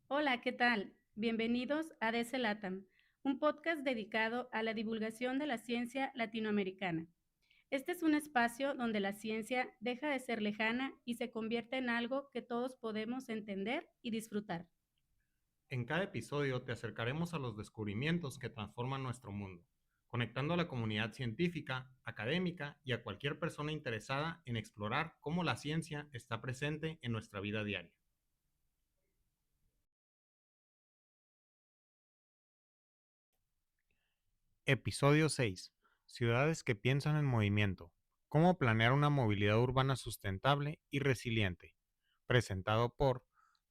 Hola, ¿qué tal? Bienvenidos a DC Latam, un podcast dedicado a la divulgación de la ciencia latinoamericana. Este es un espacio donde la ciencia deja de ser lejana y se convierte en algo que todos podemos entender y disfrutar. En cada episodio te acercaremos a los descubrimientos que transforman nuestro mundo, conectando a la comunidad científica, académica y a cualquier persona interesada en explorar cómo la ciencia está presente en nuestra vida diaria. Episodio 6. Ciudades que piensan en movimiento. Cómo planear una movilidad urbana sustentable y resiliente. Presentado por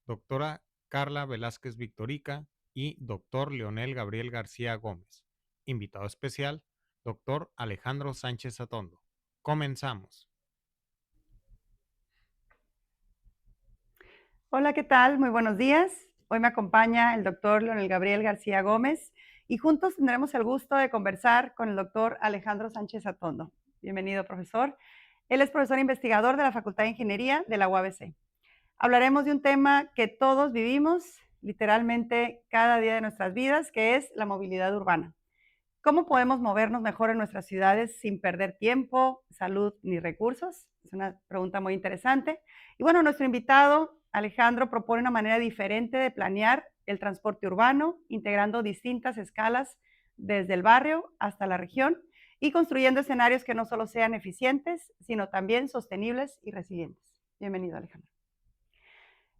doctora Carla Velázquez Victorica y doctor Leonel Gabriel García Gómez. Invitado especial, doctor Alejandro Sánchez Atondo. Comenzamos. Hola, ¿qué tal? Muy buenos días. Hoy me acompaña el doctor Leonel Gabriel García Gómez y juntos tendremos el gusto de conversar con el doctor Alejandro Sánchez Atondo. Bienvenido, profesor. Él es profesor investigador de la Facultad de Ingeniería de la UABC. Hablaremos de un tema que todos vivimos literalmente cada día de nuestras vidas, que es la movilidad urbana. ¿Cómo podemos movernos mejor en nuestras ciudades sin perder tiempo, salud ni recursos? Es una pregunta muy interesante. Y bueno, nuestro invitado, Alejandro, propone una manera diferente de planear el transporte urbano, integrando distintas escalas desde el barrio hasta la región y construyendo escenarios que no solo sean eficientes, sino también sostenibles y resilientes. Bienvenido, Alejandro.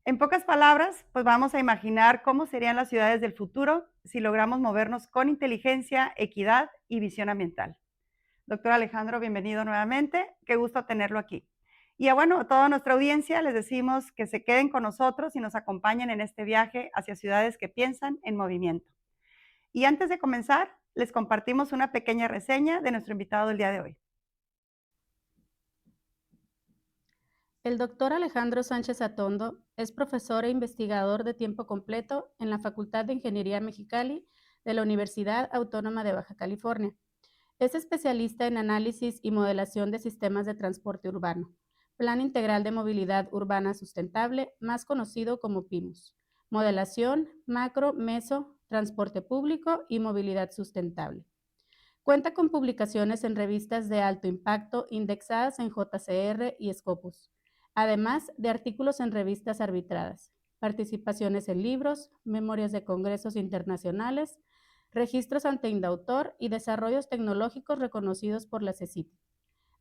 En pocas palabras, pues vamos a imaginar cómo serían las ciudades del futuro si logramos movernos con inteligencia, equidad y visión ambiental. Doctor Alejandro, bienvenido nuevamente. Qué gusto tenerlo aquí. Y a toda nuestra audiencia les decimos que se queden con nosotros y nos acompañen en este viaje hacia ciudades que piensan en movimiento. Y antes de comenzar, les compartimos una pequeña reseña de nuestro invitado del día de hoy. El doctor Alejandro Sánchez Atondo es profesor e investigador de tiempo completo en la Facultad de Ingeniería Mexicali de la Universidad Autónoma de Baja California. Es especialista en análisis y modelación de sistemas de transporte urbano, Plan Integral de Movilidad Urbana Sustentable, más conocido como PIMUS, modelación, macro, meso, transporte público y movilidad sustentable. Cuenta con publicaciones en revistas de alto impacto indexadas en JCR y Scopus, además de artículos en revistas arbitradas, participaciones en libros, memorias de congresos internacionales, registros ante Indautor y desarrollos tecnológicos reconocidos por la CECIT.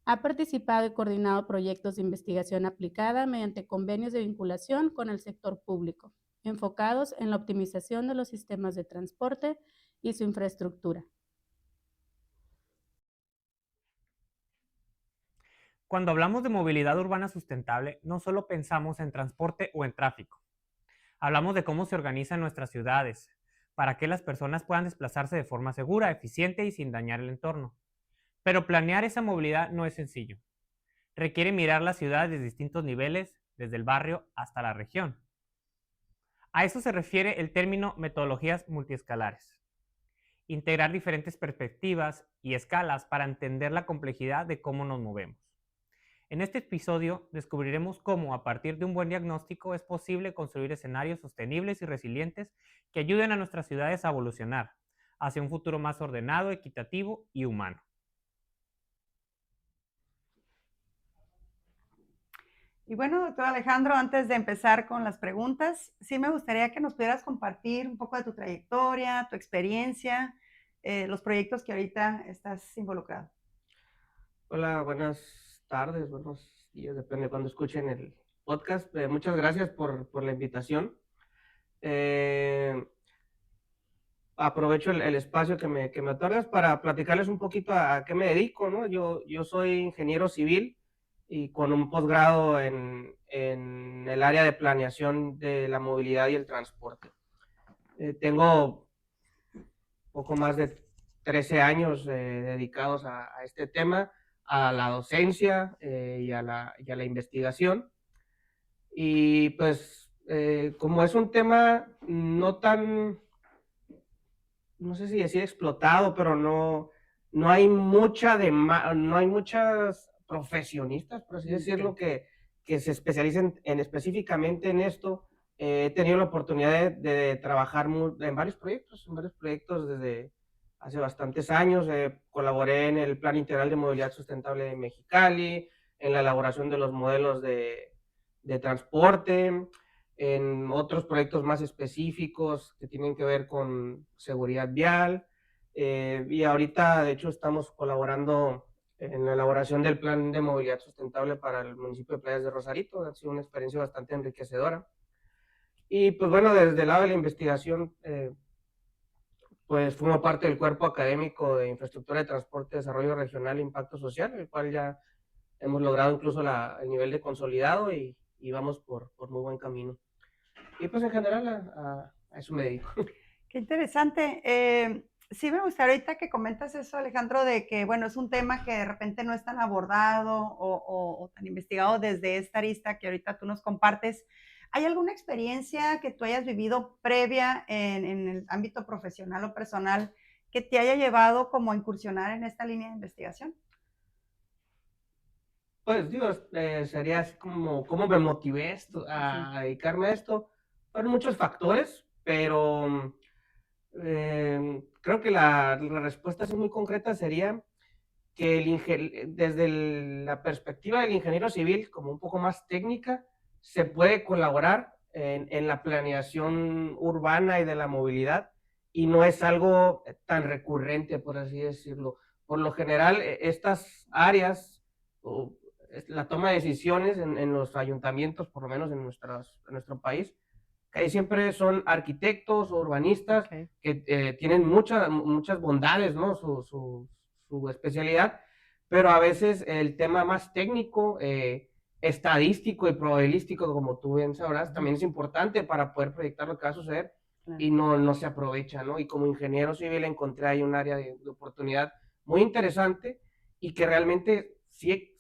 Ha participado y coordinado proyectos de investigación aplicada mediante convenios de vinculación con el sector público, enfocados en la optimización de los sistemas de transporte y su infraestructura. Cuando hablamos de movilidad urbana sustentable, no solo pensamos en transporte o en tráfico. Hablamos de cómo se organizan nuestras ciudades, para que las personas puedan desplazarse de forma segura, eficiente y sin dañar el entorno. Pero planear esa movilidad no es sencillo. Requiere mirar la ciudad desde distintos niveles, desde el barrio hasta la región. A eso se refiere el término metodologías multiescalares. Integrar diferentes perspectivas y escalas para entender la complejidad de cómo nos movemos. En este episodio descubriremos cómo, a partir de un buen diagnóstico, es posible construir escenarios sostenibles y resilientes que ayuden a nuestras ciudades a evolucionar hacia un futuro más ordenado, equitativo y humano. Y bueno, doctor Alejandro, antes de empezar con las preguntas, sí me gustaría que nos pudieras compartir un poco de tu trayectoria, tu experiencia, los proyectos que ahorita estás involucrado. Hola, buenas tardes, buenos días, depende de cuando escuchen el podcast. Muchas gracias por la invitación. Aprovecho el espacio que me otorgas para platicarles un poquito a qué me dedico, ¿no? Yo soy ingeniero civil y con un posgrado en el área de planeación de la movilidad y el transporte. Tengo poco más de 13 años dedicados a este tema, a la docencia y a la investigación. Y pues como es un tema no tan, no sé si decir explotado, pero no hay no hay muchas profesionistas, por así decirlo, que se especialicen específicamente en esto, He tenido la oportunidad de trabajar en varios proyectos desde hace bastantes años. Colaboré en el Plan Integral de Movilidad Sustentable de Mexicali, en la elaboración de los modelos de transporte, en otros proyectos más específicos que tienen que ver con seguridad vial. Y ahorita, de hecho, estamos colaborando en la elaboración del Plan de Movilidad Sustentable para el municipio de Playas de Rosarito. Ha sido una experiencia bastante enriquecedora. Y pues bueno, desde el lado de la investigación, pues formo parte del cuerpo académico de Infraestructura de Transporte, Desarrollo Regional e Impacto Social, el cual ya hemos logrado incluso el nivel de consolidado y vamos por muy buen camino. Y pues en general a eso me dedico. Qué interesante. Sí me gustaría ahorita que comentas eso, Alejandro, de que, bueno, es un tema que de repente no es tan abordado o tan investigado desde esta arista que ahorita tú nos compartes. ¿Hay alguna experiencia que tú hayas vivido previa en el ámbito profesional o personal que te haya llevado como a incursionar en esta línea de investigación? Pues digo, sería así como cómo me motivé a dedicarme a esto. Fueron muchos factores, pero creo que la respuesta así muy concreta sería que desde la perspectiva del ingeniero civil, como un poco más técnica, se puede colaborar en la planeación urbana y de la movilidad, y no es algo tan recurrente, por así decirlo. Por lo general, estas áreas, la toma de decisiones en los ayuntamientos, por lo menos en nuestro país, casi siempre son arquitectos o urbanistas que tienen muchas bondades, ¿no? Su especialidad, pero a veces el tema más técnico, estadístico y probabilístico, como tú bien sabrás, también es importante para poder proyectar lo que va a suceder y no se aprovecha, ¿no? Y como ingeniero civil encontré ahí un área de oportunidad muy interesante y que realmente sí,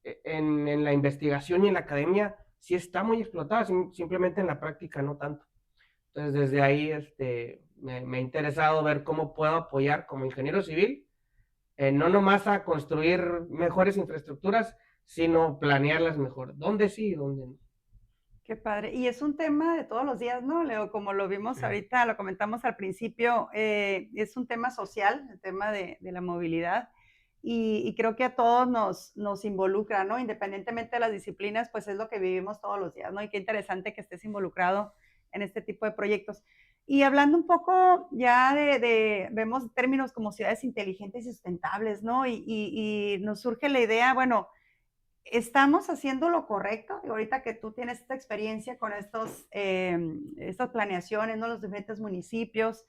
en la investigación y en la academia sí está muy explotada, simplemente en la práctica no tanto. Entonces desde ahí me ha interesado ver cómo puedo apoyar como ingeniero civil, no nomás a construir mejores infraestructuras, sino planearlas mejor. ¿Dónde sí y dónde no? Qué padre. Y es un tema de todos los días, ¿no, Leo? Como lo vimos ahorita, lo comentamos al principio, es un tema social, el tema de la movilidad. Y creo que a todos nos involucra, ¿no? Independientemente de las disciplinas, pues es lo que vivimos todos los días, ¿no? Y qué interesante que estés involucrado en este tipo de proyectos. Y hablando un poco ya vemos términos como ciudades inteligentes y sustentables, ¿no? Y nos surge la idea, bueno, ¿estamos haciendo lo correcto? Y ahorita que tú tienes esta experiencia con estas planeaciones, ¿no? Los diferentes municipios,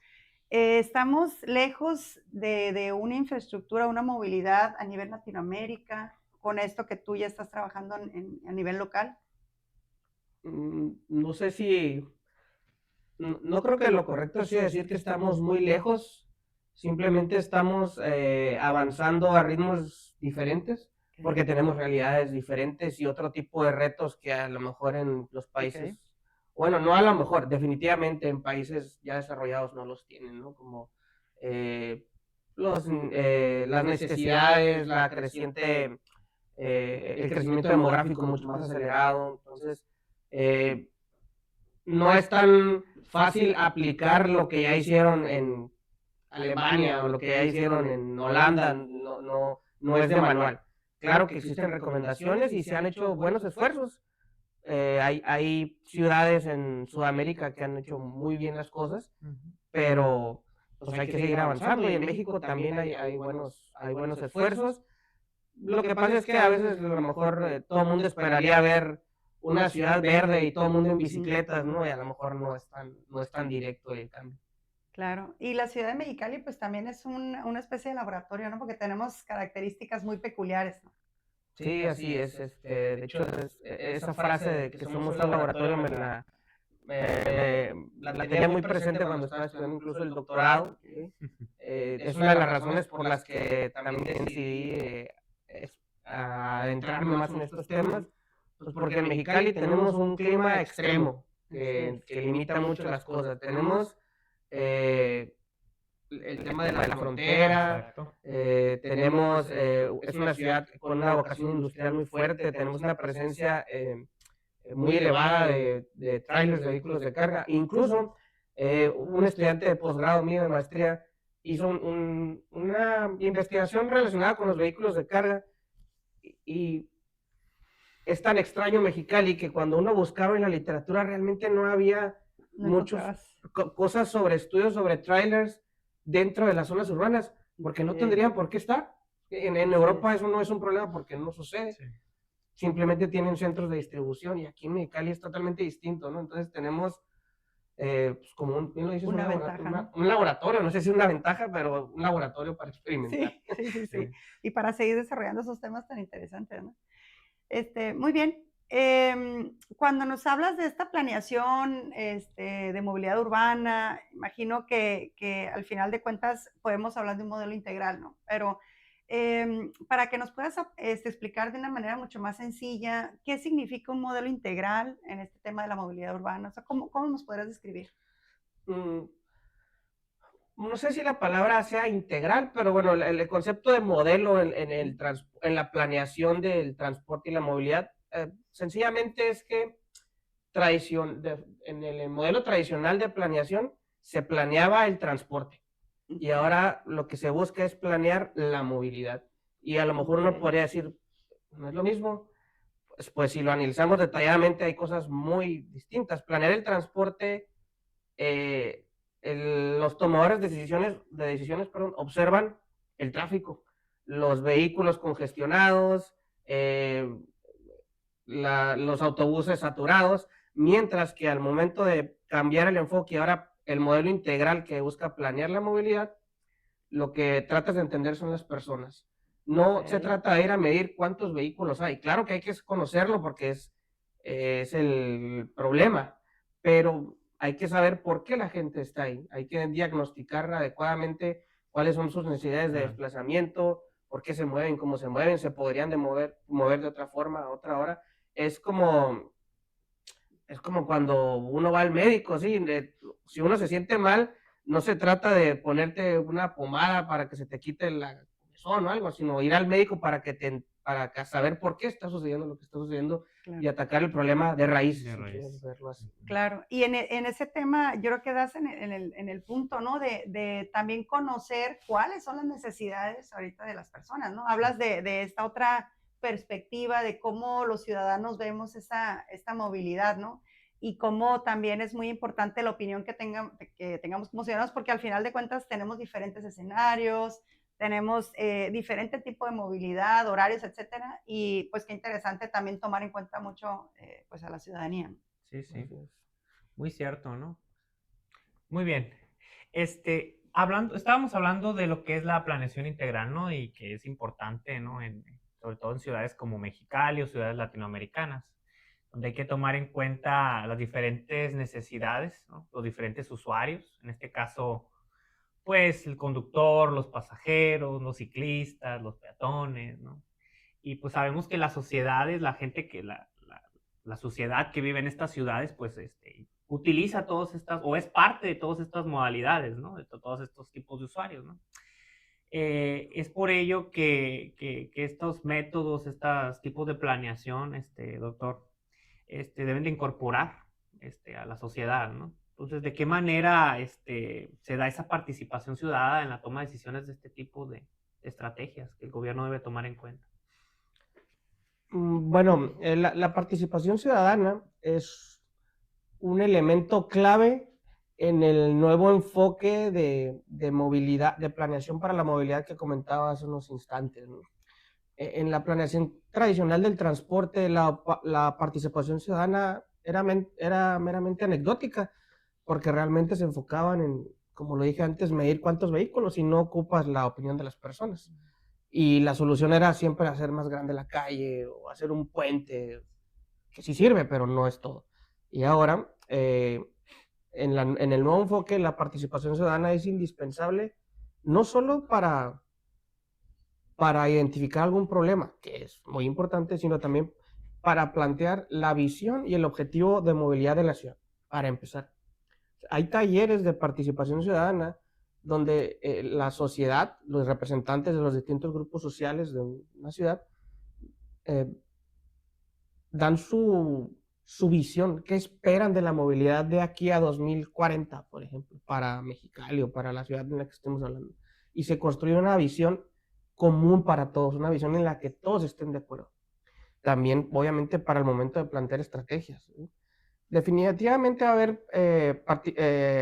¿estamos lejos de una infraestructura, una movilidad a nivel Latinoamérica con esto que tú ya estás trabajando a nivel local? No sé si, no creo que lo correcto sea decir que estamos muy lejos, simplemente estamos avanzando a ritmos diferentes, porque tenemos realidades diferentes y otro tipo de retos que a lo mejor en los países, bueno, no a lo mejor, definitivamente en países ya desarrollados no los tienen, ¿no? Como las necesidades, el crecimiento demográfico mucho más acelerado. Entonces, no es tan fácil aplicar lo que ya hicieron en Alemania o lo que ya hicieron en Holanda, no es de manual. Claro que existen recomendaciones y se han hecho buenos esfuerzos. Hay ciudades en Sudamérica que han hecho muy bien las cosas, pero pues hay que seguir avanzando, y en México también hay buenos esfuerzos. Lo que pasa es que a veces a lo mejor todo el mundo esperaría ver una ciudad verde y todo el mundo en bicicletas, ¿no? Y a lo mejor no es tan directo el cambio. Claro, y la ciudad de Mexicali pues también es una especie de laboratorio, ¿no? Porque tenemos características muy peculiares, ¿no? Sí, así es. De hecho, esa frase de que somos un laboratorio la tenía muy presente cuando estaba estudiando incluso el doctorado. Es una de las razones por las que también decidí adentrarme más en estos temas, pues porque en Mexicali tenemos un clima extremo que limita mucho las cosas. Tenemos el tema de la frontera, es una ciudad con una vocación industrial muy fuerte, tenemos una presencia muy elevada de trailers, de vehículos de carga. Incluso un estudiante de posgrado mío de maestría hizo una investigación relacionada con los vehículos de carga y es tan extraño Mexicali que cuando uno buscaba en la literatura realmente no había No muchas encontrabas. cosas sobre estudios sobre trailers dentro de las zonas urbanas, porque no Ok. tendrían por qué estar. En Así Europa es. eso no es un problema porque no sucede. Sí. Simplemente tienen centros de distribución y aquí en Mexicali es totalmente distinto, ¿no? Entonces tenemos, pues como bien lo dices, Una ventaja, ¿no? un laboratorio, no sé si es una ventaja, pero un laboratorio para experimentar. Sí, sí, sí, Sí. sí. Y para seguir desarrollando esos temas tan interesantes, ¿no? Muy bien. Cuando nos hablas de esta planeación de movilidad urbana, imagino que al final de cuentas podemos hablar de un modelo integral, ¿no? Pero para que nos puedas explicar de una manera mucho más sencilla, ¿qué significa un modelo integral en este tema de la movilidad urbana? O sea, ¿cómo nos podrás describir? Mm, no sé si la palabra sea integral, pero bueno, el concepto de modelo en la planeación del transporte y la movilidad, sencillamente es que en el modelo tradicional de planeación se planeaba el transporte y ahora lo que se busca es planear la movilidad. Y a lo mejor uno Ok. podría decir, no es lo mismo, pues si lo analizamos detalladamente hay cosas muy distintas. Planear el transporte, eh, los tomadores de decisiones perdón, observan el tráfico, los vehículos congestionados, los autobuses saturados, mientras que al momento de cambiar el enfoque, ahora el modelo integral que busca planear la movilidad, lo que tratas de entender son las personas. No se Ok. trata de ir a medir cuántos vehículos hay. Claro que hay que conocerlo porque es el problema, pero hay que saber por qué la gente está ahí. Hay que diagnosticar adecuadamente cuáles son sus necesidades de Claro. desplazamiento, por qué se mueven, cómo se mueven, se podrían mover de otra forma a otra hora. Es como, es como cuando uno va al médico, ¿sí? Si uno se siente mal, no se trata de ponerte una pomada para que se te quite la comezón o algo, sino ir al médico para saber por qué está sucediendo lo que está sucediendo y Claro. atacar el problema de raíz, De si raíz. quieres verlo así. Claro, y en ese tema yo creo que das en el punto, ¿no? De también conocer cuáles son las necesidades ahorita de las personas, ¿no? Hablas de esta otra perspectiva de cómo los ciudadanos vemos esta movilidad, ¿no? Y cómo también es muy importante la opinión que tengamos como ciudadanos, porque al final de cuentas tenemos diferentes escenarios, tenemos diferente tipo de movilidad, horarios, etcétera, y pues qué interesante también tomar en cuenta mucho pues a la ciudadanía, ¿no? Sí, sí. Así es. Muy cierto, ¿no? Muy bien. Estábamos hablando de lo que es la planeación integral, ¿no? Y que es importante, ¿no? Sobre todo en ciudades como Mexicali o ciudades latinoamericanas, donde hay que tomar en cuenta las diferentes necesidades, ¿no? Los diferentes usuarios, en este caso, pues el conductor, los pasajeros, los ciclistas, los peatones, ¿no? Y pues sabemos que las sociedades, la gente la sociedad que vive en estas ciudades, pues utiliza todas estas, o es parte de todas estas modalidades, ¿no? De todos estos tipos de usuarios, ¿no? Es por ello que estos métodos, estos tipos de planeación, doctor, deben de incorporar a la sociedad, ¿no? Entonces, ¿de qué manera se da esa participación ciudadana en la toma de decisiones de este tipo de estrategias que el gobierno debe tomar en cuenta? Bueno, la participación ciudadana es un elemento clave en el nuevo enfoque de movilidad, de planeación para la movilidad que comentaba hace unos instantes, ¿no? En la planeación tradicional del transporte, la participación ciudadana era meramente anecdótica, porque realmente se enfocaban en, como lo dije antes, medir cuántos vehículos y no ocupas la opinión de las personas. Y la solución era siempre hacer más grande la calle o hacer un puente, que sí sirve, pero no es todo. Y ahora, en el nuevo enfoque, la participación ciudadana es indispensable, no solo para identificar algún problema, que es muy importante, sino también para plantear la visión y el objetivo de movilidad de la ciudad, para empezar. Hay talleres de participación ciudadana donde la sociedad, los representantes de los distintos grupos sociales de una ciudad, dan su su visión, qué esperan de la movilidad de aquí a 2040, por ejemplo, para Mexicali o para la ciudad en la que estemos hablando. Y se construye una visión común para todos, una visión en la que todos estén de acuerdo. También, obviamente, para el momento de plantear estrategias, ¿sí? Definitivamente va a haber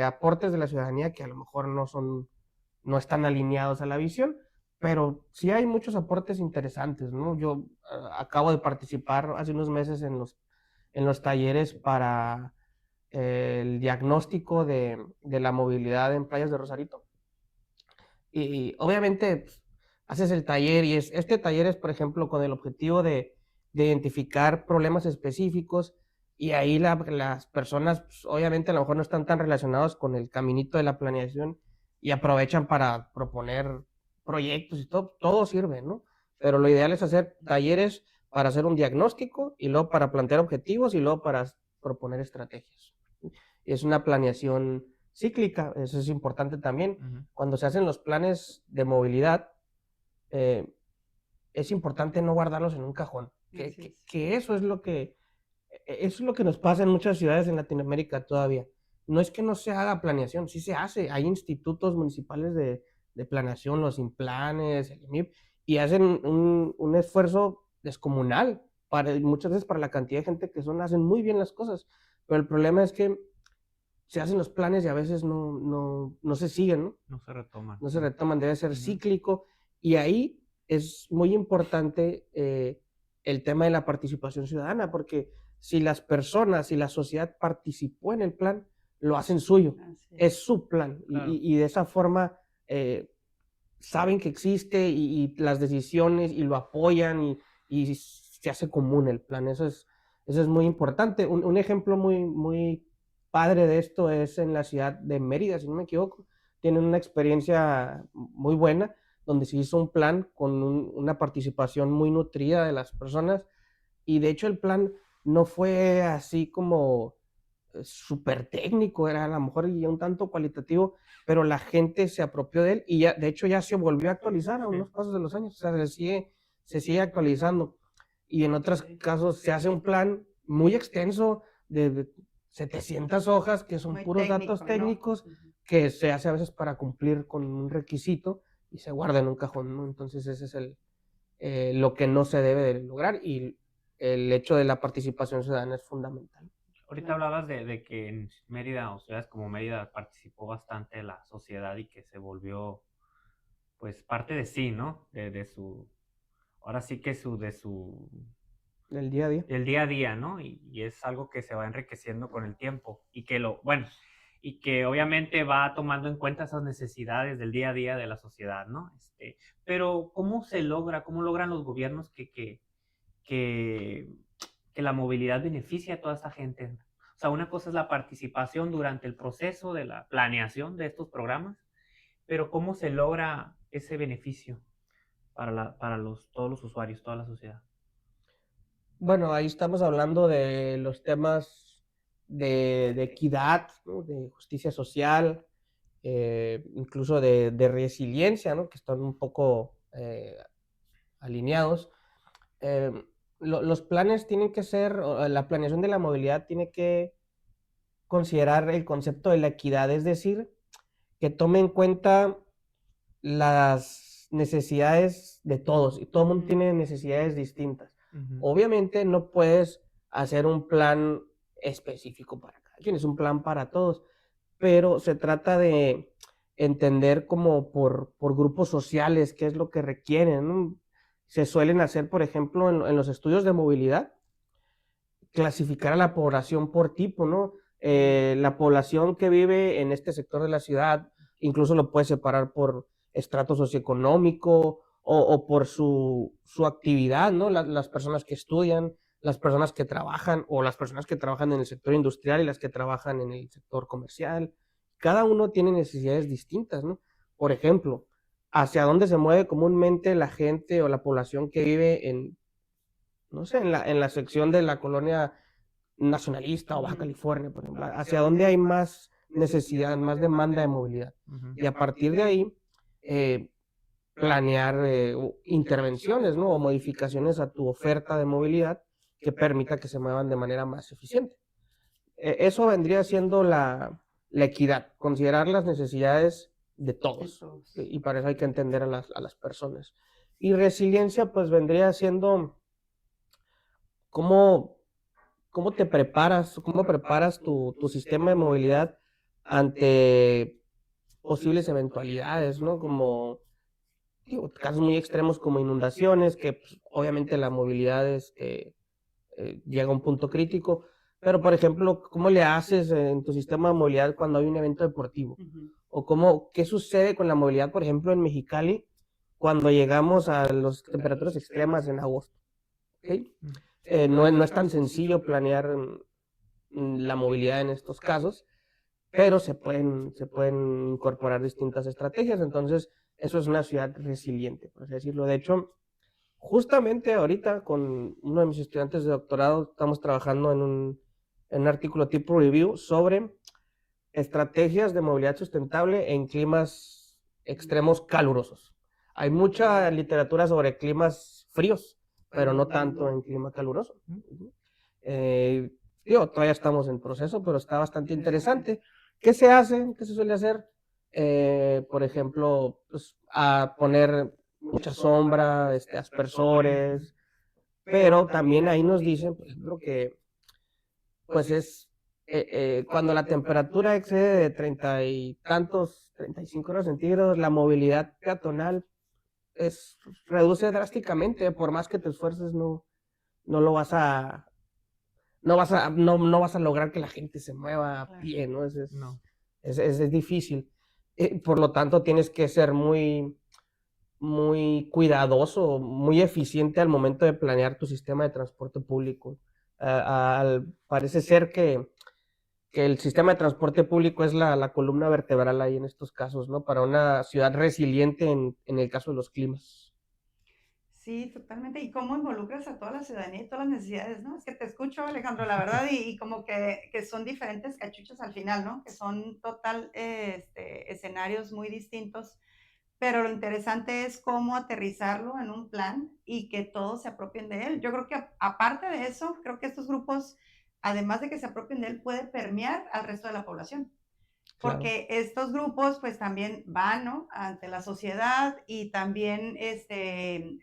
aportes de la ciudadanía que a lo mejor no están alineados a la visión, pero sí hay muchos aportes interesantes, ¿no? Yo acabo de participar hace unos meses en los talleres para el diagnóstico de la movilidad en playas de Rosarito. Y obviamente pues, haces el taller y este taller es, por ejemplo, con el objetivo de identificar problemas específicos y ahí las personas, pues, obviamente a lo mejor no están tan relacionados con el caminito de la planeación y aprovechan para proponer proyectos y todo sirve, ¿no? Pero lo ideal es hacer talleres para hacer un diagnóstico y luego para plantear objetivos y luego para proponer estrategias. Es una planeación cíclica, eso es importante también. Cuando se hacen los planes de movilidad, es importante no guardarlos en un cajón. Que eso es lo que nos pasa en muchas ciudades en Latinoamérica todavía. No es que no se haga planeación, sí se hace. Hay institutos municipales de planeación, los INPLANES, el IMIP, y hacen un esfuerzo descomunal, muchas veces para la cantidad de gente que hacen muy bien las cosas. Pero el problema es que se hacen los planes y a veces no se siguen, ¿no? No se retoman. No se retoman, debe ser cíclico. Y ahí es muy importante el tema de la participación ciudadana, porque si las personas, si la sociedad participó en el plan, lo hacen suyo, es su plan. Claro. Y de esa forma saben que existe y las decisiones y lo apoyan y se hace común el plan. Eso es muy importante. Un ejemplo muy padre de esto es en la ciudad de Mérida, si no me equivoco. Tienen una experiencia muy buena donde se hizo un plan con una participación muy nutrida de las personas y de hecho el plan no fue así como súper técnico, era a lo mejor ya un tanto cualitativo, pero la gente se apropió de él y de hecho ya se volvió a actualizar a unos pasos de los años, o sea, se sigue actualizando y en otros casos se hace un plan muy extenso de 700 hojas que son Muy puros técnico, datos ¿no? técnicos que se hace a veces para cumplir con un requisito y se guarda en un cajón, ¿no? Entonces ese es lo que no se debe de lograr y el hecho de la participación ciudadana es fundamental. Ahorita hablabas de que en Mérida o ciudades como Mérida participó bastante la sociedad y que se volvió pues parte de sí, ¿no? De su, ahora sí que El día a día. el día a día, ¿no? Y es algo que se va enriqueciendo con el tiempo y que obviamente va tomando en cuenta esas necesidades del día a día de la sociedad, ¿no? Pero ¿cómo logran los gobiernos que la movilidad beneficie a toda esta gente? O sea, una cosa es la participación durante el proceso de la planeación de estos programas, pero ¿cómo se logra ese beneficio para todos los usuarios, toda la sociedad? Bueno, ahí estamos hablando de los temas de equidad, ¿no? De justicia social, incluso de resiliencia, ¿no? Que están un poco alineados. Los planes tienen que ser, la planeación de la movilidad tiene que considerar el concepto de la equidad, es decir, que tome en cuenta las necesidades de todos y todo el mundo tiene necesidades distintas. Obviamente no puedes hacer un plan específico para cada quien, es un plan para todos, pero se trata de entender como por grupos sociales qué es lo que requieren, ¿no? Se suelen hacer, por ejemplo, en los estudios de movilidad, clasificar a la población por tipo, ¿no? La población que vive en este sector de la ciudad, incluso lo puedes separar por estrato socioeconómico o por su actividad, ¿no? Las personas que estudian, las personas que trabajan o las personas que trabajan en el sector industrial y las que trabajan en el sector comercial. Cada uno tiene necesidades distintas, ¿no? Por ejemplo, hacia dónde se mueve comúnmente la gente o la población que vive no sé, en la sección de la colonia nacionalista o Baja California, por ejemplo, hacia dónde hay más necesidad, más demanda de movilidad. Y a partir de ahí, planear intervenciones, ¿no? O modificaciones a tu oferta de movilidad que permita que se muevan de manera más eficiente. Eso vendría siendo la equidad, considerar las necesidades de todos, y para eso hay que entender a las personas. Y resiliencia, pues vendría siendo cómo te preparas, cómo preparas tu sistema de movilidad ante posibles eventualidades, ¿no? Como casos muy extremos como inundaciones, que pues, obviamente la movilidad llega a un punto crítico, pero por ejemplo, ¿cómo le haces en tu sistema de movilidad cuando hay un evento deportivo? O qué sucede con la movilidad, por ejemplo, en Mexicali, cuando llegamos a las temperaturas extremas en agosto. ¿Okay? No es tan sencillo planear la movilidad en estos casos, pero se pueden incorporar distintas estrategias. Entonces, eso es una ciudad resiliente, por así decirlo. De hecho, justamente ahorita con uno de mis estudiantes de doctorado estamos trabajando en un artículo tipo review sobre estrategias de movilidad sustentable en climas extremos calurosos. Hay mucha literatura sobre climas fríos, pero no tanto en clima caluroso. Todavía estamos en proceso, pero está bastante interesante. ¿Qué se hace? ¿Qué se suele hacer? Por ejemplo, pues, a poner mucha sombra, aspersores, pero también ahí nos dicen, por ejemplo, que pues es cuando la temperatura excede de 30 y tantos, 35 grados centígrados, la movilidad peatonal reduce drásticamente. Por más que te esfuerces, no lo vas a no vas a lograr que la gente se mueva a pie, ¿no? Es difícil. Por lo tanto, tienes que ser muy, muy cuidadoso, muy eficiente al momento de planear tu sistema de transporte público. Parece ser que el sistema de transporte público es la columna vertebral ahí en estos casos, ¿no? Para una ciudad resiliente en el caso de los climas. Sí, totalmente. ¿Y cómo involucras a toda la ciudadanía y todas las necesidades, no? Es que te escucho, Alejandro, la verdad, y como que son diferentes cachuchas al final, ¿no? Que son escenarios muy distintos, pero lo interesante es cómo aterrizarlo en un plan y que todos se apropien de él. Yo creo que aparte de eso, creo que estos grupos, además de que se apropien de él, puede permear al resto de la población. Claro. Porque estos grupos pues también van, ¿no?, ante la sociedad y también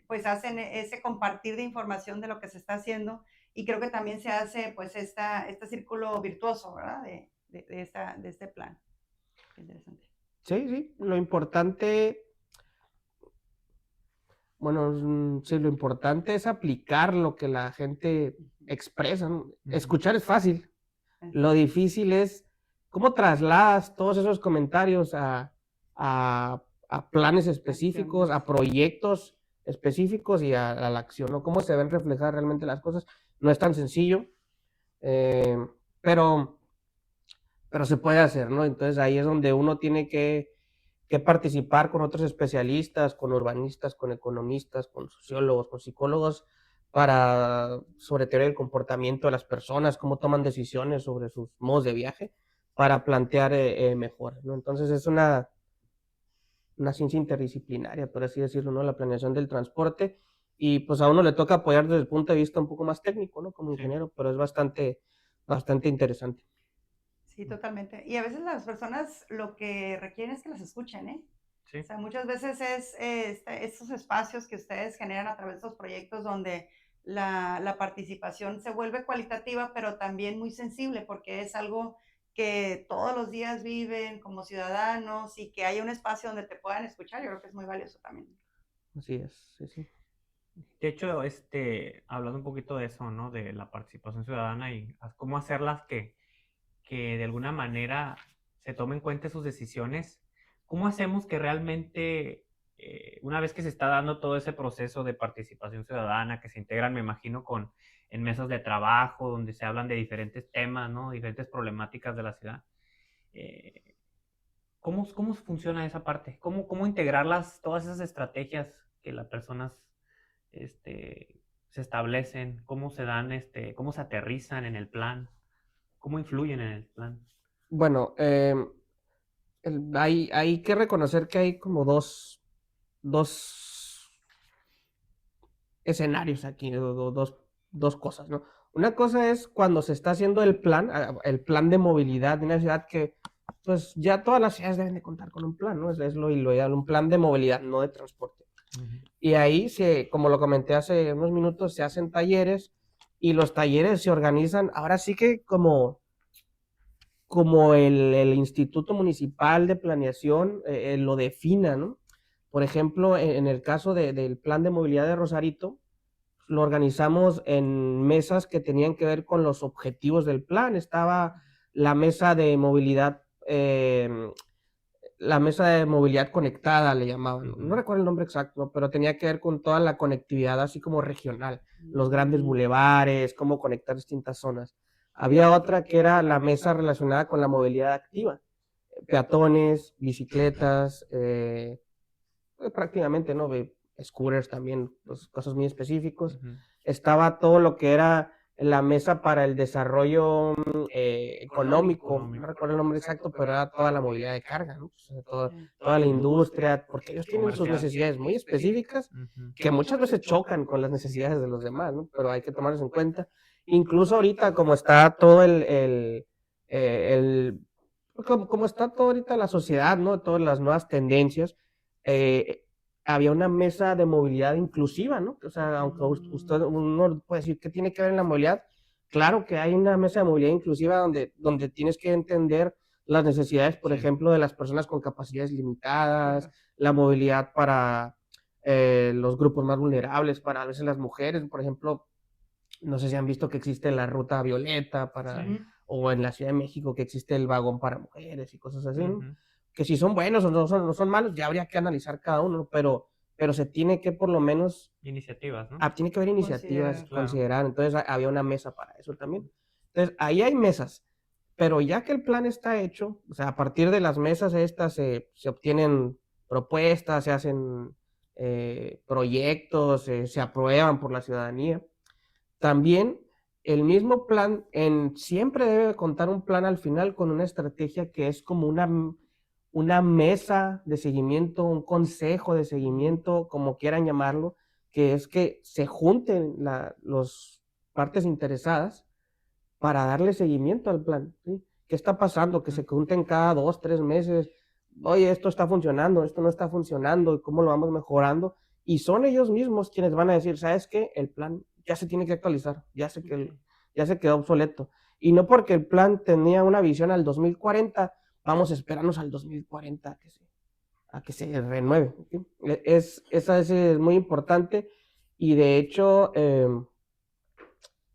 pues hacen ese compartir de información de lo que se está haciendo, y creo que también se hace pues este círculo virtuoso, ¿verdad? De este plan. Qué interesante. Sí, lo importante, bueno, sí, lo importante es aplicar lo que la gente expresa, ¿no? Escuchar es fácil, lo difícil es cómo trasladas todos esos comentarios a planes específicos, a proyectos específicos y a la acción, ¿no? Cómo se ven reflejadas realmente las cosas. No es tan sencillo, pero se puede hacer, ¿no? Entonces ahí es donde uno tiene que participar con otros especialistas, con urbanistas, con economistas, con sociólogos, con psicólogos, sobre teoría del comportamiento de las personas, cómo toman decisiones sobre sus modos de viaje, para plantear mejoras, ¿no? Entonces es una ciencia interdisciplinaria, por así decirlo, ¿no? La planeación del transporte, y pues a uno le toca apoyar desde el punto de vista un poco más técnico, ¿no? Como ingeniero, pero es bastante interesante. Sí, totalmente. Y a veces las personas lo que requieren es que las escuchen, ¿eh? Sí. O sea, muchas veces es estos espacios que ustedes generan a través de estos proyectos donde la participación se vuelve cualitativa, pero también muy sensible, porque es algo que todos los días viven como ciudadanos, y que haya un espacio donde te puedan escuchar, yo creo que es muy valioso también. Así es, sí. De hecho, hablando un poquito de eso, ¿no? De la participación ciudadana y cómo hacerlas que de alguna manera se tomen en cuenta sus decisiones. ¿Cómo hacemos que realmente, una vez que se está dando todo ese proceso de participación ciudadana, que se integran, me imagino, en mesas de trabajo, donde se hablan de diferentes temas, ¿no? Diferentes problemáticas de la ciudad? ¿Cómo funciona esa parte? ¿Cómo integrarlas, todas esas estrategias que las personas se establecen? ¿Cómo se dan, cómo se aterrizan en el plan? ¿Cómo influyen en el plan? Bueno, hay que reconocer que hay como dos escenarios aquí, dos dos cosas, ¿no? Una cosa es cuando se está haciendo el plan de movilidad de una ciudad que, pues ya todas las ciudades deben de contar con un plan, ¿no? Es lo ideal, un plan de movilidad, no de transporte. Y ahí, como lo comenté hace unos minutos, se hacen talleres y los talleres se organizan, ahora sí que como el Instituto Municipal de Planeación lo defina, ¿no? Por ejemplo, en el caso del Plan de Movilidad de Rosarito, lo organizamos en mesas que tenían que ver con los objetivos del plan. Estaba la mesa de movilidad, conectada, le llamaban. No recuerdo el nombre exacto, pero tenía que ver con toda la conectividad, así como regional, los grandes bulevares, cómo conectar distintas zonas. Había otra que era la mesa relacionada con la movilidad activa, peatones, bicicletas, prácticamente, ¿no? Scooters también, pues, cosas muy específicos. Estaba todo lo que era la mesa para el desarrollo económico, no recuerdo el nombre exacto, pero era toda la movilidad de carga, ¿no? O sea, toda la industria, porque ellos tienen sus necesidades muy específicas que muchas veces chocan con las necesidades de los demás, ¿no? Pero hay que tomarlos en cuenta. Incluso ahorita, como está todo como está todo ahorita la sociedad, ¿no? Todas las nuevas tendencias, había una mesa de movilidad inclusiva, ¿no? O sea, aunque uno puede decir que tiene que ver en la movilidad, claro que hay una mesa de movilidad inclusiva donde tienes que entender las necesidades, por ejemplo, de las personas con capacidades limitadas, la movilidad para los grupos más vulnerables, para a veces las mujeres, por ejemplo, no sé si han visto que existe la ruta violeta o en la Ciudad de México que existe el vagón para mujeres y cosas así, ¿no? Que si son buenos o no son malos, ya habría que analizar cada uno, pero se tiene que por lo menos... Iniciativas, ¿no? tiene que haber iniciativas considerar. Entonces había una mesa para eso también. Entonces ahí hay mesas, pero ya que el plan está hecho, o sea, a partir de las mesas estas se obtienen propuestas, se hacen proyectos, se aprueban por la ciudadanía. También el mismo plan, siempre debe contar un plan al final con una estrategia que es como una mesa de seguimiento, un consejo de seguimiento, como quieran llamarlo, que es que se junten las partes interesadas para darle seguimiento al plan, ¿sí? ¿Qué está pasando? Que se junten cada 2, 3 meses. Oye, esto está funcionando, esto no está funcionando, y cómo lo vamos mejorando. Y son ellos mismos quienes van a decir, ¿sabes qué? El plan ya se tiene que actualizar, ya se quedó obsoleto. Y no porque el plan tenía una visión al 2040, vamos a esperarnos al 2040 a que se renueve, ¿sí? Esa es muy importante. Y de hecho,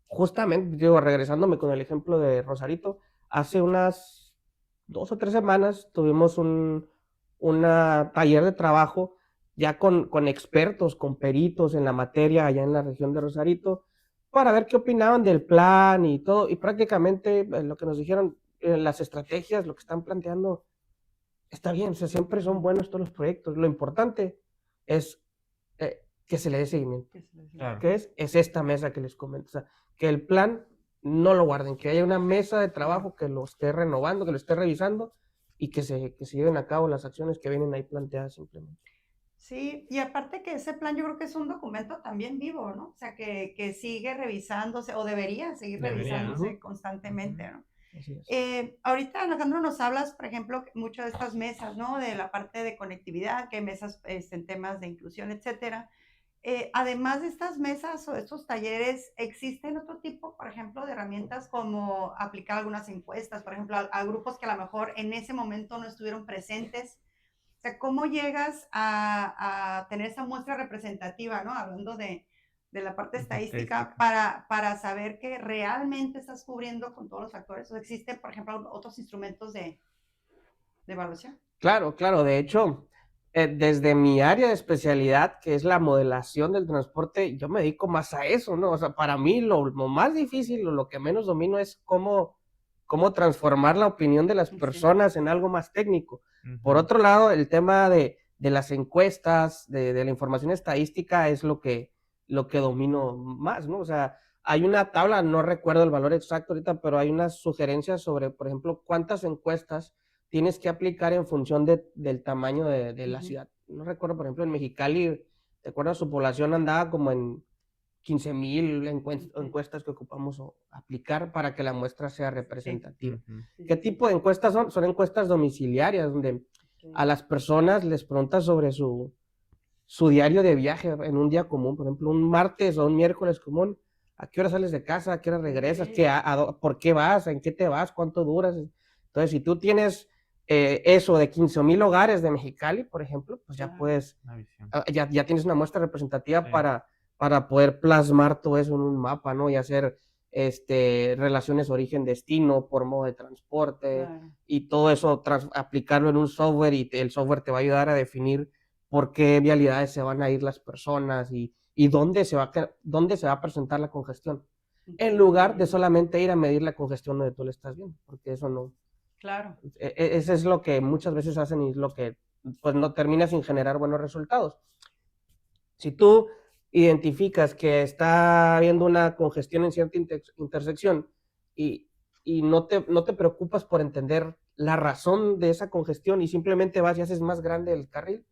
justamente, digo, regresándome con el ejemplo de Rosarito, hace unas 2 o 3 semanas tuvimos un taller de trabajo ya con expertos, con peritos en la materia allá en la región de Rosarito, para ver qué opinaban del plan y todo, y prácticamente lo que nos dijeron, las estrategias, lo que están planteando, está bien, o sea, siempre son buenos todos los proyectos, lo importante es que se le dé seguimiento. Claro. ¿Qué es? Es esta mesa que les comento, o sea, que el plan no lo guarden, que haya una mesa de trabajo que lo esté renovando, que lo esté revisando y que se lleven a cabo las acciones que vienen ahí planteadas simplemente. Sí, y aparte que ese plan yo creo que es un documento también vivo, ¿no? O sea, que sigue revisándose o debería seguir revisándose constantemente, ¿no? Así es. Ahorita, Alejandro, nos hablas, por ejemplo, mucho de estas mesas, ¿no? De la parte de conectividad, que hay mesas en temas de inclusión, etcétera. Además de estas mesas o estos talleres, ¿existen otro tipo, por ejemplo, de herramientas como aplicar algunas encuestas, por ejemplo, a grupos que a lo mejor en ese momento no estuvieron presentes? O sea, ¿cómo llegas a tener esa muestra representativa, ¿no? Hablando de la parte estadística, para saber que realmente estás cubriendo con todos los factores? ¿O existen, por ejemplo, otros instrumentos de evaluación? Claro, claro. De hecho, desde mi área de especialidad, que es la modelación del transporte, yo me dedico más a eso, ¿no? O sea, para mí lo más difícil o lo que menos domino es cómo transformar la opinión de las personas en algo más técnico. Por otro lado, el tema de las encuestas, de la información estadística es lo que domino más, ¿no? O sea, hay una tabla, no recuerdo el valor exacto ahorita, pero hay unas sugerencias sobre, por ejemplo, cuántas encuestas tienes que aplicar en función del tamaño de la ciudad. No recuerdo, por ejemplo, en Mexicali, ¿te acuerdas? Su población andaba como en 15,000 encuestas que ocupamos aplicar para que la muestra sea representativa. ¿Qué tipo de encuestas son? Son encuestas domiciliarias, donde a las personas les preguntas sobre su diario de viaje en un día común, por ejemplo, un martes o un miércoles común. ¿A qué hora sales de casa? ¿A qué hora regresas? ¿Por qué vas? ¿En qué te vas? ¿Cuánto duras? Entonces, si tú tienes eso de 15,000 hogares de Mexicali, por ejemplo, pues ya puedes, ya tienes una muestra representativa para poder plasmar todo eso en un mapa, ¿no? Y hacer relaciones origen-destino por modo de transporte, y todo eso aplicarlo en un software, y el software te va a ayudar a definir por qué vialidades se van a ir las personas y dónde se va a presentar la congestión, en lugar de solamente ir a medir la congestión donde tú le estás viendo, porque eso no. Claro. Eso es lo que muchas veces hacen y es lo que pues no termina sin generar buenos resultados. Si tú identificas que está habiendo una congestión en cierta intersección y no te preocupas por entender la razón de esa congestión y simplemente vas y haces más grande el carril,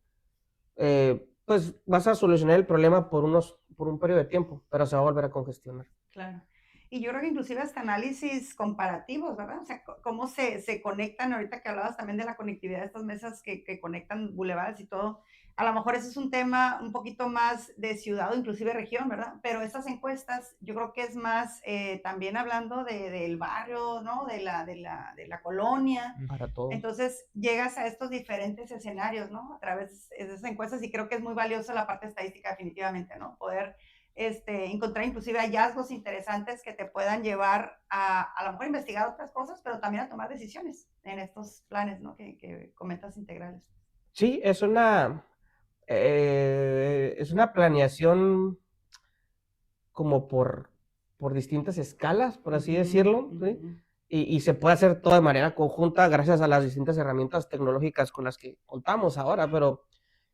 pues vas a solucionar el problema por un periodo de tiempo, pero se va a volver a congestionar. Claro. Y yo creo que inclusive hasta análisis comparativos, ¿verdad? O sea, cómo se conectan, ahorita que hablabas también de la conectividad de estas mesas que conectan bulevares y todo, a lo mejor ese es un tema un poquito más de ciudad o inclusive región, ¿verdad? Pero estas encuestas yo creo que es más también hablando del barrio, ¿no? De la colonia. Para todo. Entonces llegas a estos diferentes escenarios, ¿no? A través de esas encuestas, y creo que es muy valiosa la parte estadística definitivamente, ¿no? Poder encontrar inclusive hallazgos interesantes que te puedan llevar a lo mejor investigar otras cosas, pero también a tomar decisiones en estos planes, ¿no? que comentas integrales. Sí, es una planeación como por distintas escalas, por así decirlo, ¿sí? Y se puede hacer todo de manera conjunta gracias a las distintas herramientas tecnológicas con las que contamos ahora, pero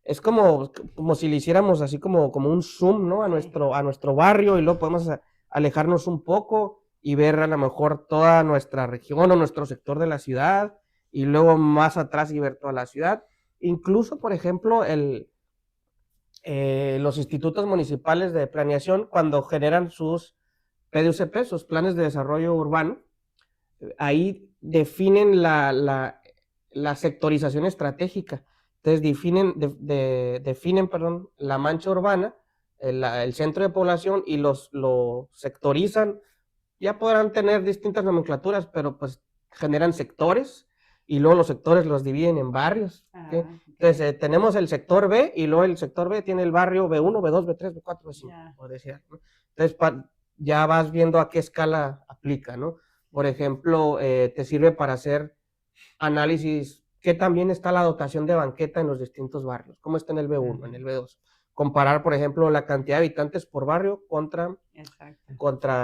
es como si le hiciéramos así como un zoom, ¿no? A nuestro barrio, y luego podemos alejarnos un poco y ver a lo mejor toda nuestra región o nuestro sector de la ciudad, y luego más atrás y ver toda la ciudad. Incluso, por ejemplo, los institutos municipales de planeación, cuando generan sus PDUCP, sus planes de desarrollo urbano, ahí definen la sectorización estratégica. Entonces definen la mancha urbana, el centro de población, y lo sectorizan. Ya podrán tener distintas nomenclaturas, pero pues generan sectores, y luego los sectores los dividen en barrios. ¿Okay? Entonces tenemos el sector B, y luego el sector B tiene el barrio B1, B2, B3, B4, B5, por decir, ¿no? Entonces ya vas viendo a qué escala aplica, ¿no? Por ejemplo, te sirve para hacer análisis, qué también está la dotación de banqueta en los distintos barrios, cómo está en el B1, en el B2. Comparar, por ejemplo, la cantidad de habitantes por barrio contra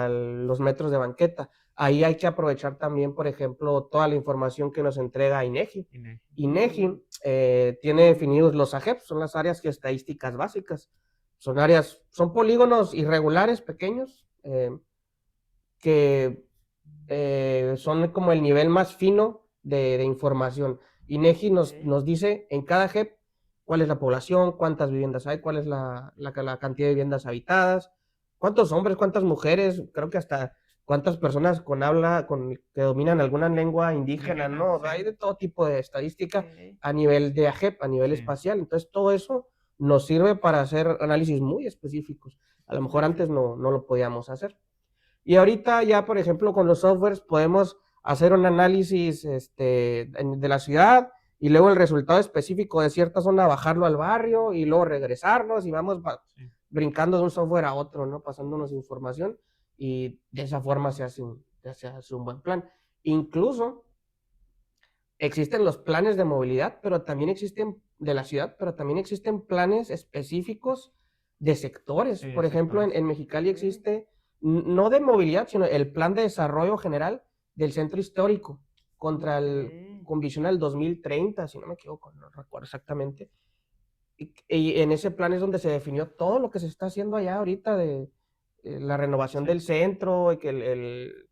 los metros de banqueta. Ahí hay que aprovechar también, por ejemplo, toda la información que nos entrega INEGI. INEGI tiene definidos los AGEP, son las áreas geoestadísticas básicas. Son polígonos irregulares, pequeños, que son como el nivel más fino de información. INEGI nos dice en cada GEP cuál es la población, cuántas viviendas hay, cuál es la cantidad de viviendas habitadas, cuántos hombres, cuántas mujeres, creo que hasta cuántas personas que dominan alguna lengua indígena, ¿no? Hay de todo tipo de estadística a nivel de AGEP, a nivel espacial. Entonces todo eso nos sirve para hacer análisis muy específicos. A lo mejor antes no lo podíamos hacer. Y ahorita ya, por ejemplo, con los softwares podemos hacer un análisis de la ciudad, y luego el resultado específico de cierta zona bajarlo al barrio, y luego regresarnos, y vamos brincando de un software a otro, ¿no? Pasándonos información, y de esa forma se hace un buen plan. Incluso existen los planes de movilidad, pero también existen de la ciudad, pero también existen planes específicos de sectores. Sí, por ejemplo, en Mexicali existe, no de movilidad, sino el plan de desarrollo general del centro histórico con visión al 2030, si no me equivoco, no recuerdo exactamente. Y en ese plan es donde se definió todo lo que se está haciendo allá ahorita de la renovación del centro, y que el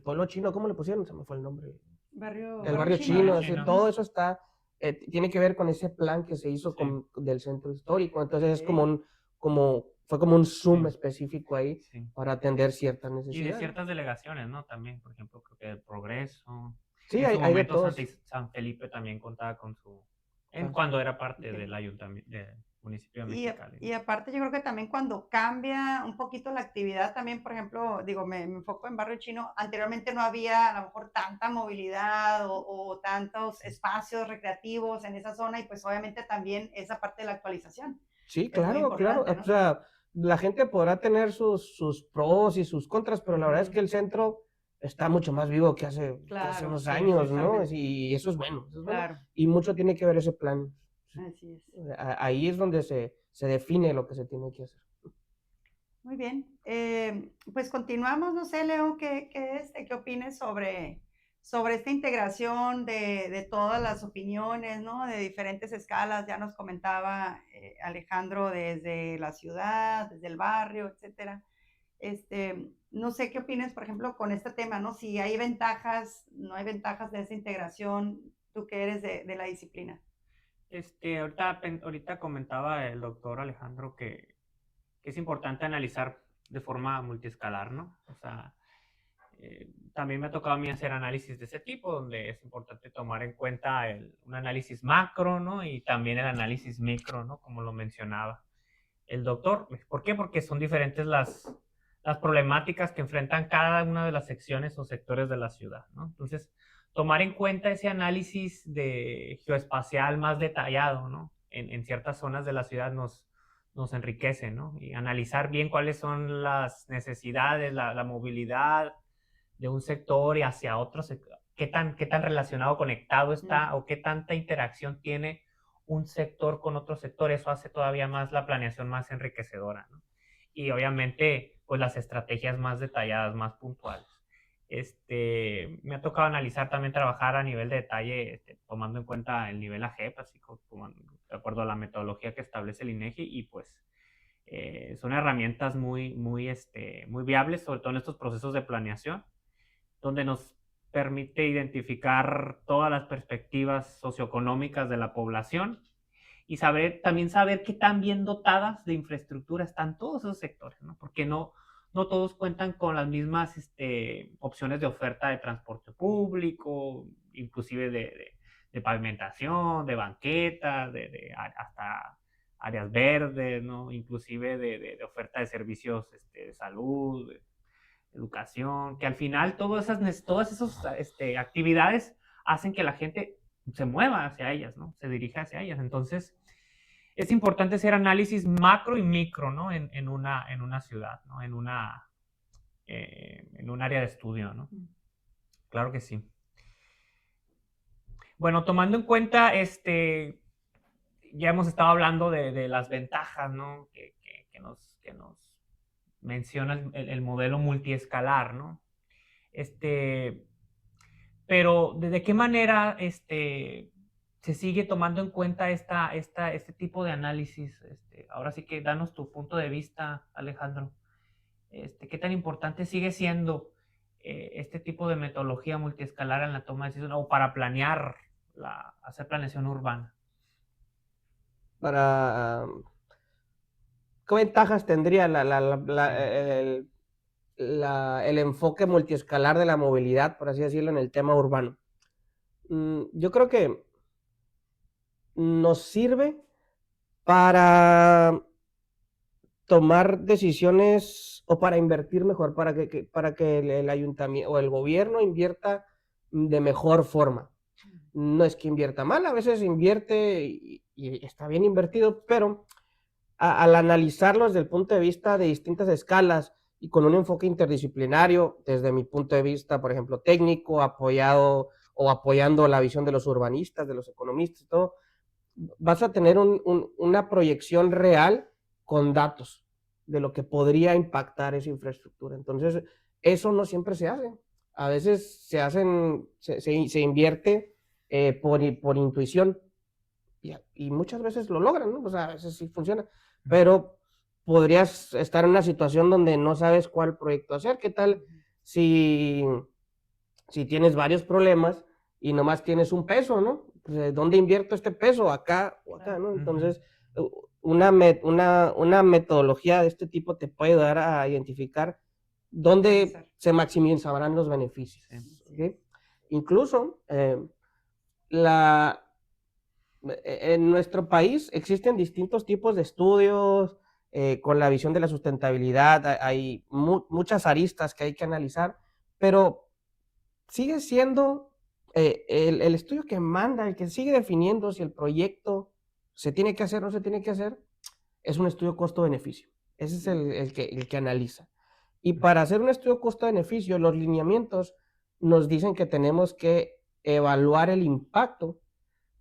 pueblo chino, ¿cómo le pusieron? Se me fue el nombre. El barrio chino. Así, todo eso está, tiene que ver con ese plan que se hizo del centro histórico. Entonces es como fue como un Zoom específico ahí Sí. para atender ciertas Y de necesidades. ciertas delegaciones, ¿no? También, por ejemplo, creo que el Progreso. Sí, En su hay de momento todos. San Felipe también contaba con Ah, cuando era parte Ok. del ayuntamiento, del municipio de Y, Mexicali. y aparte yo creo que también cuando cambia un poquito la actividad, también, por ejemplo, digo, me enfoco en Barrio Chino, anteriormente no había a lo mejor tanta movilidad o tantos espacios recreativos en esa zona y pues obviamente también esa parte de la actualización Sí, es muy claro, claro. importante, O ¿no? sea, la gente podrá tener sus pros y sus contras, pero la verdad es Ujú. que el centro está mucho más vivo que hace Claro, unos sí, años, ¿no? totalmente. Y eso es bueno, eso es bueno. Claro, Y mucho tiene que ver ese plan. así es. Ahí es donde se define lo que se tiene que hacer. Muy bien. Pues continuamos, no sé, Leo, ¿qué opines sobre esta integración de todas las opiniones, ¿no? De diferentes escalas, ya nos comentaba Alejandro desde la ciudad, desde el barrio, etcétera. No sé qué opines, por ejemplo, con este tema, ¿no? Si hay ventajas, no hay ventajas de esa integración, tú que eres de la disciplina. Ahorita comentaba el doctor Alejandro que es importante analizar de forma multiescalar, ¿no? O sea, también me ha tocado a mí hacer análisis de ese tipo, donde es importante tomar en cuenta un análisis macro, ¿no? Y también el análisis micro, ¿no? Como lo mencionaba el doctor. ¿Por qué? Porque son diferentes las problemáticas que enfrentan cada una de las secciones o sectores de la ciudad, ¿no? Entonces, tomar en cuenta ese análisis de geoespacial más detallado, ¿no? En ciertas zonas de la ciudad nos enriquece, ¿no? Y analizar bien cuáles son las necesidades, la movilidad de un sector y hacia otro sector, qué tan relacionado, conectado está o qué tanta interacción tiene un sector con otro sector. Eso hace todavía más la planeación más enriquecedora, ¿no? Y obviamente, pues las estrategias más detalladas, más puntuales. Me ha tocado analizar también, trabajar a nivel de detalle, tomando en cuenta el nivel AGEP, así como de acuerdo a la metodología que establece el INEGI, y pues son herramientas muy viables, sobre todo en estos procesos de planeación, donde nos permite identificar todas las perspectivas socioeconómicas de la población y también saber qué tan bien dotadas de infraestructura están todos esos sectores, ¿no? Porque no todos cuentan con las mismas opciones de oferta de transporte público, inclusive de pavimentación, de banquetas, hasta áreas verdes, ¿no? Inclusive de oferta de servicios de salud, educación, que al final todas esas actividades hacen que la gente se mueva hacia ellas, ¿no? Se dirija hacia ellas. Entonces, es importante hacer análisis macro y micro, ¿no? En una ciudad, ¿no? En un área de estudio, ¿no? Claro que sí. Bueno, tomando en cuenta, ya hemos estado hablando de las ventajas, ¿no? Que nos menciona el modelo multiescalar, ¿no? Pero ¿de qué manera se sigue tomando en cuenta este tipo de análisis? Ahora sí que danos tu punto de vista, Alejandro. ¿Qué tan importante sigue siendo este tipo de metodología multiescalar en la toma de decisiones o para planear, hacer planeación urbana? ¿Qué ventajas tendría el enfoque multiescalar de la movilidad, por así decirlo, en el tema urbano? Yo creo que nos sirve para tomar decisiones o para invertir mejor, para que el ayuntamiento o el gobierno invierta de mejor forma. No es que invierta mal, a veces invierte y está bien invertido, pero al analizarlo desde el punto de vista de distintas escalas y con un enfoque interdisciplinario, desde mi punto de vista, por ejemplo, técnico, apoyando la visión de los urbanistas, de los economistas y todo, vas a tener una proyección real con datos de lo que podría impactar esa infraestructura. Entonces, eso no siempre se hace. A veces se invierte por intuición y muchas veces lo logran, ¿no? O sea, a veces sí funciona, pero podrías estar en una situación donde no sabes cuál proyecto hacer. ¿Qué tal si tienes varios problemas y nomás tienes un peso, ¿no? Pues, ¿dónde invierto este peso? Acá o acá, ¿no? Entonces, una metodología de este tipo te puede ayudar a identificar dónde se maximizarán los beneficios. ¿Okay? Incluso en nuestro país existen distintos tipos de estudios con la visión de la sustentabilidad. Hay muchas aristas que hay que analizar, pero sigue siendo el estudio que manda, el que sigue definiendo si el proyecto se tiene que hacer o no se tiene que hacer, es un estudio costo-beneficio. Ese es el que analiza. Y para hacer un estudio costo-beneficio, los lineamientos nos dicen que tenemos que evaluar el impacto,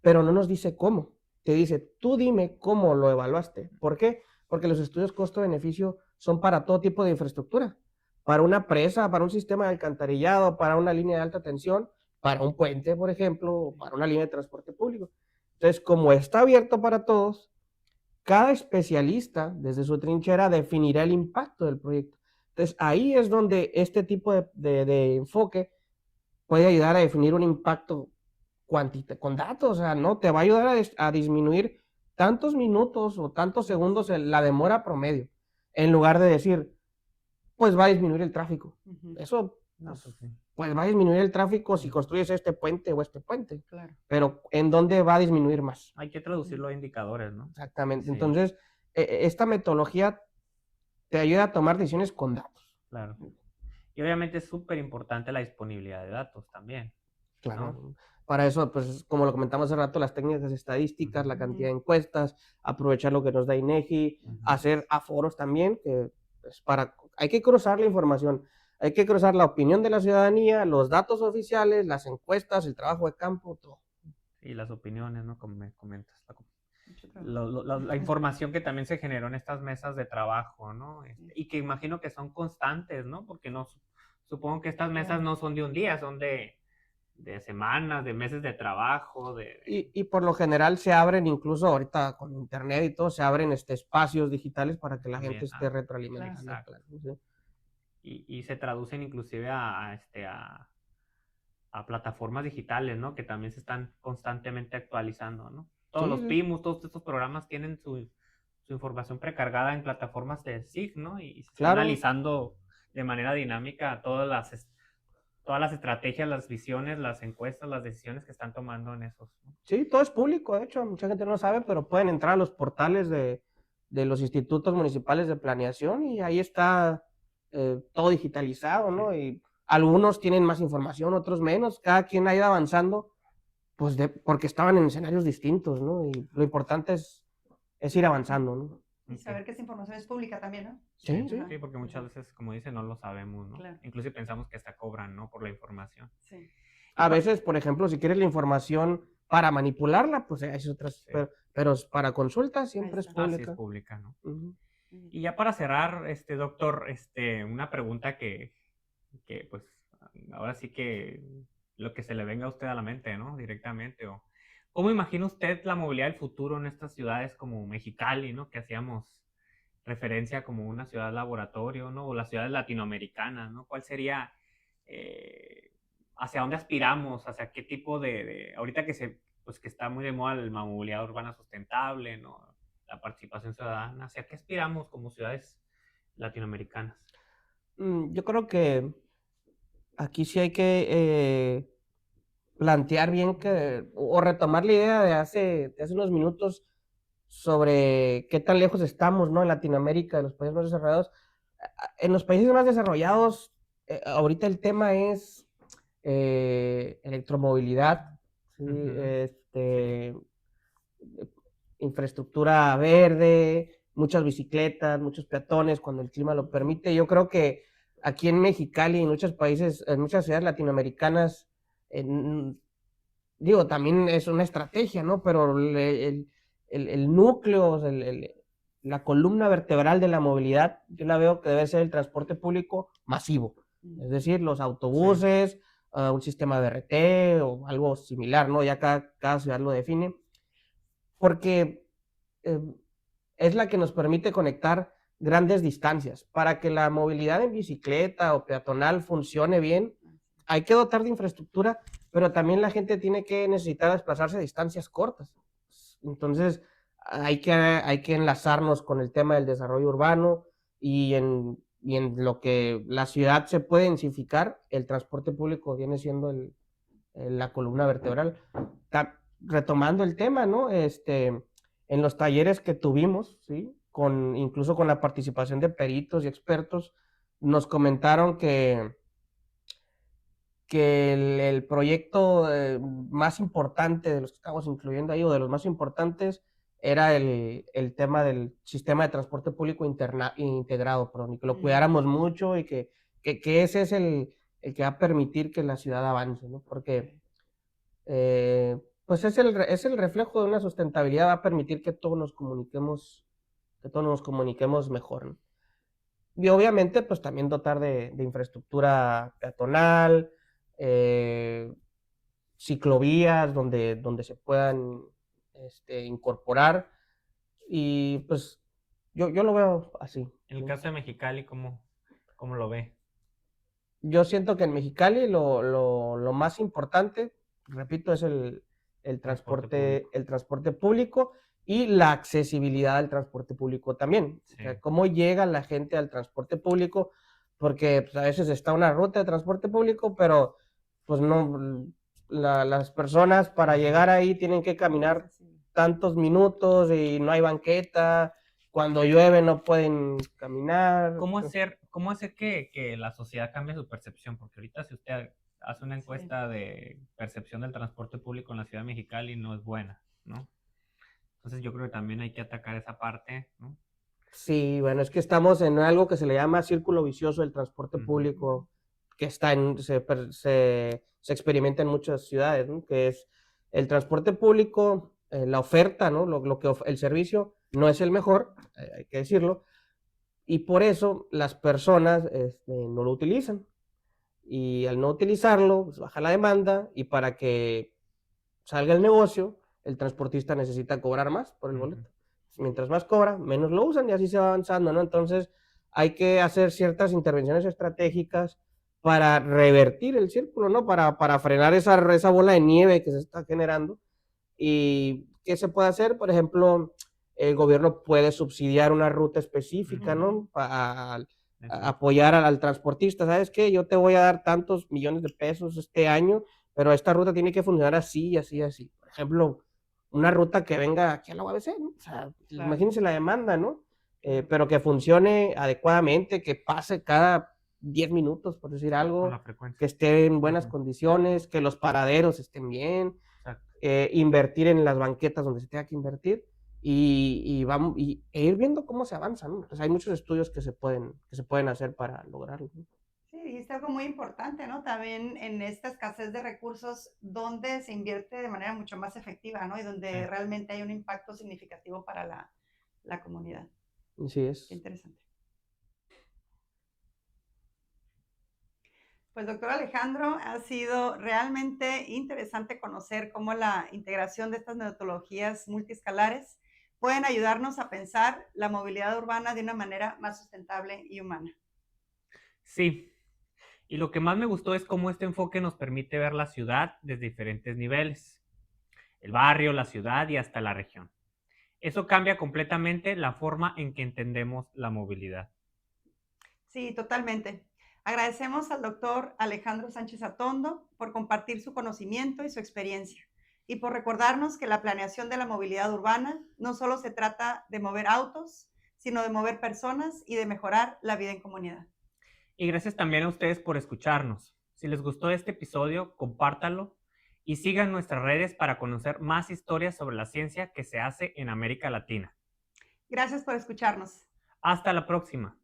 pero no nos dice cómo. Te dice, tú dime cómo lo evaluaste. ¿Por qué? Porque los estudios costo-beneficio son para todo tipo de infraestructura. Para una presa, para un sistema de alcantarillado, para una línea de alta tensión, para un puente, por ejemplo, o para una línea de transporte público. Entonces, como está abierto para todos, cada especialista, desde su trinchera, definirá el impacto del proyecto. Entonces, ahí es donde este tipo de enfoque puede ayudar a definir un impacto con datos, o sea, ¿no? Te va a ayudar a disminuir tantos minutos o tantos segundos la demora promedio, en lugar de decir, pues va a disminuir el tráfico. Eso, pues va a disminuir el tráfico si construyes este puente o este puente. Claro. Pero ¿en dónde va a disminuir más? Hay que traducirlo a indicadores, ¿no? Exactamente. Sí. Entonces, esta metodología te ayuda a tomar decisiones con datos. Claro. Y obviamente es súper importante la disponibilidad de datos también. Claro. ¿No? Para eso, pues, como lo comentamos hace rato, las técnicas estadísticas, la cantidad de encuestas, aprovechar lo que nos da INEGI, hacer aforos también, que pues, hay que cruzar la información, hay que cruzar la opinión de la ciudadanía, los datos oficiales, las encuestas, el trabajo de campo, todo. Y las opiniones, ¿no? Como me comentas. La información que también se generó en estas mesas de trabajo, ¿no? Y que imagino que son constantes, ¿no? Porque no, supongo que estas mesas no son de un día, son de semanas, de meses de trabajo. Y por lo general se abren, incluso ahorita con internet y todo, se abren espacios digitales para que la gente esté retroalimentando. Claro. Sí. Y se traducen inclusive a plataformas digitales, ¿no? Que también se están constantemente actualizando, ¿no? Todos los PIMUS, todos estos programas tienen su información precargada en plataformas de SIG, ¿no? Y se está analizando de manera dinámica todas las estrategias, las visiones, las encuestas, las decisiones que están tomando en esos, ¿no? Sí, todo es público, de hecho, mucha gente no sabe, pero pueden entrar a los portales de los institutos municipales de planeación y ahí está todo digitalizado, ¿no? Sí. Y algunos tienen más información, otros menos, cada quien ha ido avanzando, pues porque estaban en escenarios distintos, ¿no? Y lo importante es ir avanzando, ¿no? Y saber que esa información es pública también, ¿no? Sí, porque muchas veces, como dicen, no lo sabemos, ¿no? Claro. Incluso pensamos que hasta cobran, ¿no? Por la información. Sí. A veces, por ejemplo, si quieres la información para manipularla, pues hay otras, pero para consultas siempre es pública. Sí es pública, ¿no? Y ya para cerrar, doctor, una pregunta que pues ahora sí que lo que se le venga a usted a la mente, ¿no? Directamente. ¿Cómo imagina usted la movilidad del futuro en estas ciudades como Mexicali, ¿no? Que hacíamos referencia como una ciudad laboratorio, ¿no? O las ciudades latinoamericanas, ¿no? ¿Cuál sería, hacia dónde aspiramos, hacia qué tipo ahorita que está muy de moda la movilidad urbana sustentable, ¿no? La participación ciudadana, ¿hacia qué aspiramos como ciudades latinoamericanas? Yo creo que aquí sí hay que plantear bien o retomar la idea de hace unos minutos sobre qué tan lejos estamos, ¿no? En Latinoamérica, en los países más desarrollados. En los países más desarrollados, ahorita el tema es electromovilidad, ¿sí? Infraestructura verde, muchas bicicletas, muchos peatones cuando el clima lo permite. Yo creo que aquí en Mexicali y en muchos países, en muchas ciudades latinoamericanas, digo, también es una estrategia, ¿no? Pero el núcleo, la columna vertebral de la movilidad, yo la veo que debe ser el transporte público masivo. Es decir, los autobuses, un sistema de BRT o algo similar, ¿no? Ya cada ciudad lo define. Porque es la que nos permite conectar grandes distancias. Para que la movilidad en bicicleta o peatonal funcione bien, hay que dotar de infraestructura, pero también la gente tiene que necesitar desplazarse a distancias cortas. Entonces, hay que enlazarnos con el tema del desarrollo urbano y en lo que la ciudad se puede densificar, el transporte público viene siendo la columna vertebral. Retomando el tema, ¿no? En los talleres que tuvimos, ¿sí? Incluso con la participación de peritos y expertos, nos comentaron que el proyecto más importante de los que estamos incluyendo ahí, o de los más importantes, era el tema del sistema de transporte público integrado, perdón, y que lo cuidáramos mucho y que ese es el que va a permitir que la ciudad avance, ¿no? Porque pues es el reflejo de una sustentabilidad, va a permitir que todos nos comuniquemos mejor, ¿no? Y obviamente, pues también dotar de infraestructura peatonal, ciclovías donde se puedan incorporar. Y pues yo lo veo así. En el caso de Mexicali, ¿cómo lo ve? Yo siento que en Mexicali lo más importante, repito, es el transporte público y la accesibilidad al transporte público también. Sí. O sea, cómo llega la gente al transporte público, porque pues, a veces está una ruta de transporte público, pero pues no, las personas para llegar ahí tienen que caminar tantos minutos y no hay banqueta, cuando llueve no pueden caminar. ¿Cómo hacer que la sociedad cambie su percepción? Porque ahorita si usted hace una encuesta de percepción del transporte público en la ciudad de Mexicali, no es buena, ¿no? Entonces yo creo que también hay que atacar esa parte, ¿no? Sí, bueno, es que estamos en algo que se le llama círculo vicioso del transporte público, que se experimenta en muchas ciudades, ¿no? Que es el transporte público, la oferta, ¿no? El servicio no es el mejor, hay que decirlo, y por eso las personas no lo utilizan. Y al no utilizarlo, pues baja la demanda, y para que salga el negocio, el transportista necesita cobrar más por el boleto. Mientras más cobra, menos lo usan y así se va avanzando, ¿no? Entonces hay que hacer ciertas intervenciones estratégicas para revertir el círculo, ¿no? Para frenar esa bola de nieve que se está generando. ¿Y qué se puede hacer? Por ejemplo, el gobierno puede subsidiar una ruta específica, ¿no? A apoyar al transportista. ¿Sabes qué? Yo te voy a dar tantos millones de pesos este año, pero esta ruta tiene que funcionar así, así, así. Por ejemplo, una ruta que venga aquí a la UABC, ¿no? O sea, claro. Imagínense la demanda, ¿no? Pero que funcione adecuadamente, que pase cada 10 minutos, por decir algo, que esté en buenas condiciones, que los paraderos estén bien, invertir en las banquetas donde se tenga que invertir y ir viendo cómo se avanza, ¿no? Entonces hay muchos estudios que se pueden hacer para lograrlo, ¿no? Sí, dijiste algo muy importante, ¿no? También en esta escasez de recursos, donde se invierte de manera mucho más efectiva, ¿no? Y donde realmente hay un impacto significativo para la comunidad. Así es. Qué interesante. Pues doctor Alejandro, ha sido realmente interesante conocer cómo la integración de estas metodologías multiescalares pueden ayudarnos a pensar la movilidad urbana de una manera más sustentable y humana. Sí. Y lo que más me gustó es cómo este enfoque nos permite ver la ciudad desde diferentes niveles. El barrio, la ciudad y hasta la región. Eso cambia completamente la forma en que entendemos la movilidad. Sí, totalmente. Agradecemos al doctor Alejandro Sánchez Atondo por compartir su conocimiento y su experiencia y por recordarnos que la planeación de la movilidad urbana no solo se trata de mover autos, sino de mover personas y de mejorar la vida en comunidad. Y gracias también a ustedes por escucharnos. Si les gustó este episodio, compártanlo y sigan nuestras redes para conocer más historias sobre la ciencia que se hace en América Latina. Gracias por escucharnos. Hasta la próxima.